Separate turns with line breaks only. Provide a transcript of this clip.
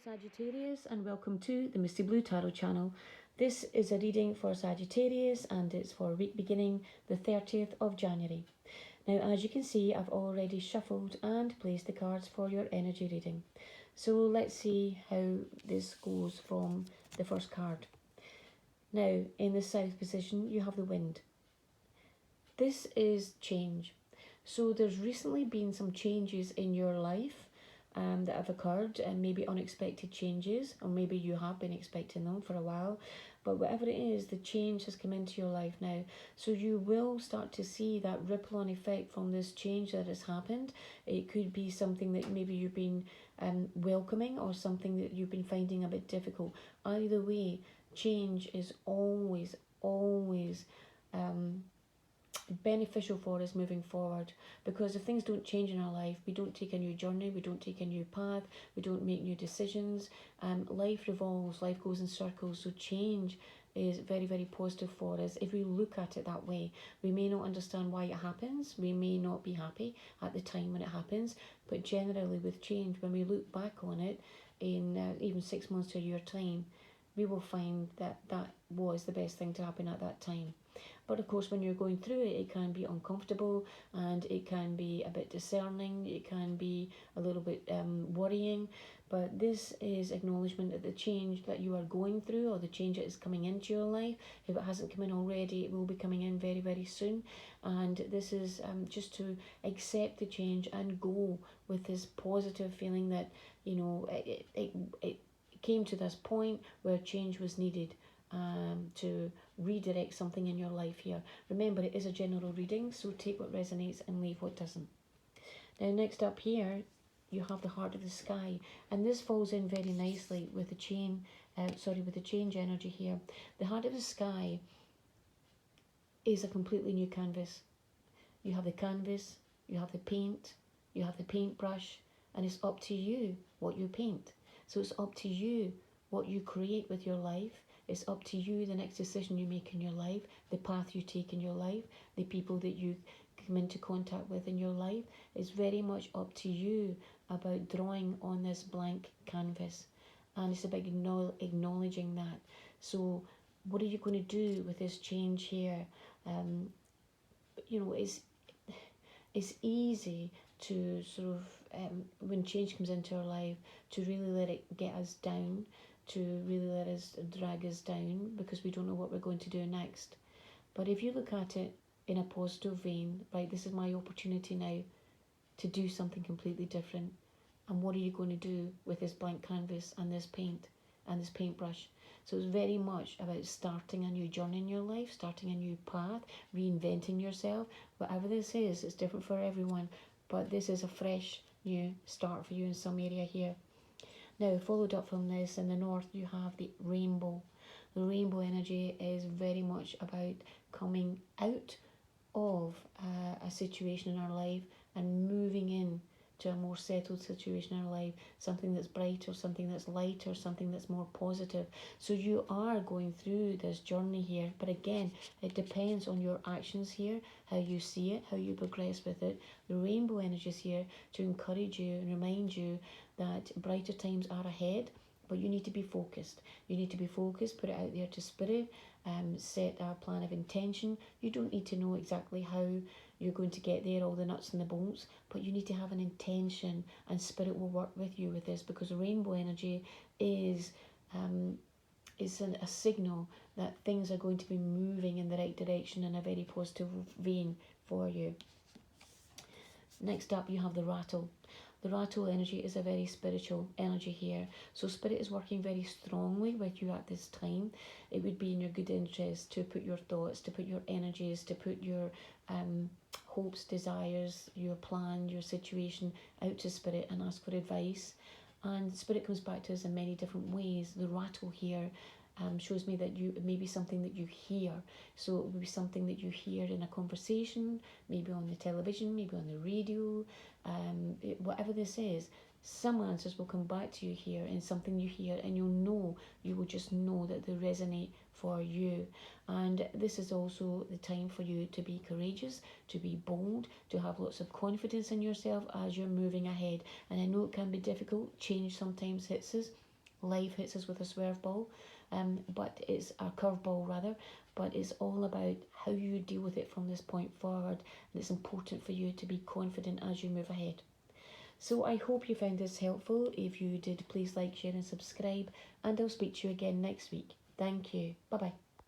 Hello Sagittarius and welcome to the Misty Blue Tarot channel. This is a reading for Sagittarius and it's for week beginning the 30th of January. Now as you can see, I've already shuffled and placed the cards for your energy reading. So let's see how this goes from the first card. Now in the south position you have the wind. This is change. So there's recently been some changes in your life that have occurred, and maybe unexpected changes, or maybe you have been expecting them for a while, but whatever it is, the change has come into your life now. So you will start to see that ripple on effect from this change that has happened. It could be something that maybe you've been welcoming, or something that you've been finding a bit difficult. Either way, change is always beneficial for us moving forward, because if things don't change in our life, we don't take a new journey, we don't take a new path, we don't make new decisions. Life revolves, life goes in circles, so change is very positive for us if we look at it that way. We may not understand why it happens, we may not be happy at the time when it happens, but generally with change, when we look back on it in even 6 months to a year time, we will find that that was the best thing to happen at that time. But of course, when you're going through it, it can be uncomfortable and it can be a bit discerning, it can be a little bit worrying. But this is acknowledgement of the change that you are going through, or the change that is coming into your life. If it hasn't come in already, it will be coming in very soon. And this is just to accept the change and go with this positive feeling that, you know, it came to this point where change was needed. To redirect something in your life here. Remember, it is a general reading, so take what resonates and leave what doesn't. Now next up here, you have the heart of the sky, and this falls in very nicely with the with the change energy here. The heart of the sky is a completely new canvas. You have the canvas, you have the paint, you have the paintbrush, and it's up to you what you paint. So it's up to you what you create with your life. It's up to you the next decision you make in your life, the path you take in your life, the people that you come into contact with in your life. It's very much up to you about drawing on this blank canvas. And it's about acknowledging that. So what are you going to do with this change here? You know, it's easy to sort of, when change comes into our life, to really let it get us down, to really let us drag us down, because we don't know what we're going to do next. But if you look at it in a positive vein, right, this is my opportunity now to do something completely different. And what are you going to do with this blank canvas and this paint and this paintbrush? So it's very much about starting a new journey in your life, starting a new path, reinventing yourself. Whatever this is, it's different for everyone, but this is a fresh new start for you in some area here. Now, followed up from this, in the north, you have the rainbow. The rainbow energy is very much about coming out of a situation in our life and moving in to a more settled situation in our life, something that's brighter, something that's lighter, something that's more positive. So you are going through this journey here, but again, it depends on your actions here, how you see it, how you progress with it. The rainbow energy is here to encourage you and remind you that brighter times are ahead, but you need to be focused. You need to be focused, put it out there to spirit, set a plan of intention. You don't need to know exactly how you're going to get there, all the nuts and the bolts, but you need to have an intention, and spirit will work with you with this, because rainbow energy is a signal that things are going to be moving in the right direction in a very positive vein for you. Next up, you have the rattle. The rattle energy is a very spiritual energy here. So spirit is working very strongly with you at this time. It would be in your good interest to put your thoughts, to put your energies, to put your hopes, desires, your plan, your situation out to spirit and ask for advice. And spirit comes back to us in many different ways. The rattle here shows me that it may be something that you hear. So it would be something that you hear in a conversation, maybe on the television, maybe on the radio, whatever this is. some answers will come back to you here in something you hear, and you will just know that they resonate for you. And this is also the time for you to be courageous, to be bold, to have lots of confidence in yourself as you're moving ahead. And I know it can be difficult. Change sometimes hits us. Life hits us with a swerve ball, but it's a curveball rather. But it's all about how you deal with it from this point forward. And it's important for you to be confident as you move ahead. So I hope you found this helpful. If you did, please like, share and subscribe. And I'll speak to you again next week. Thank you. Bye bye.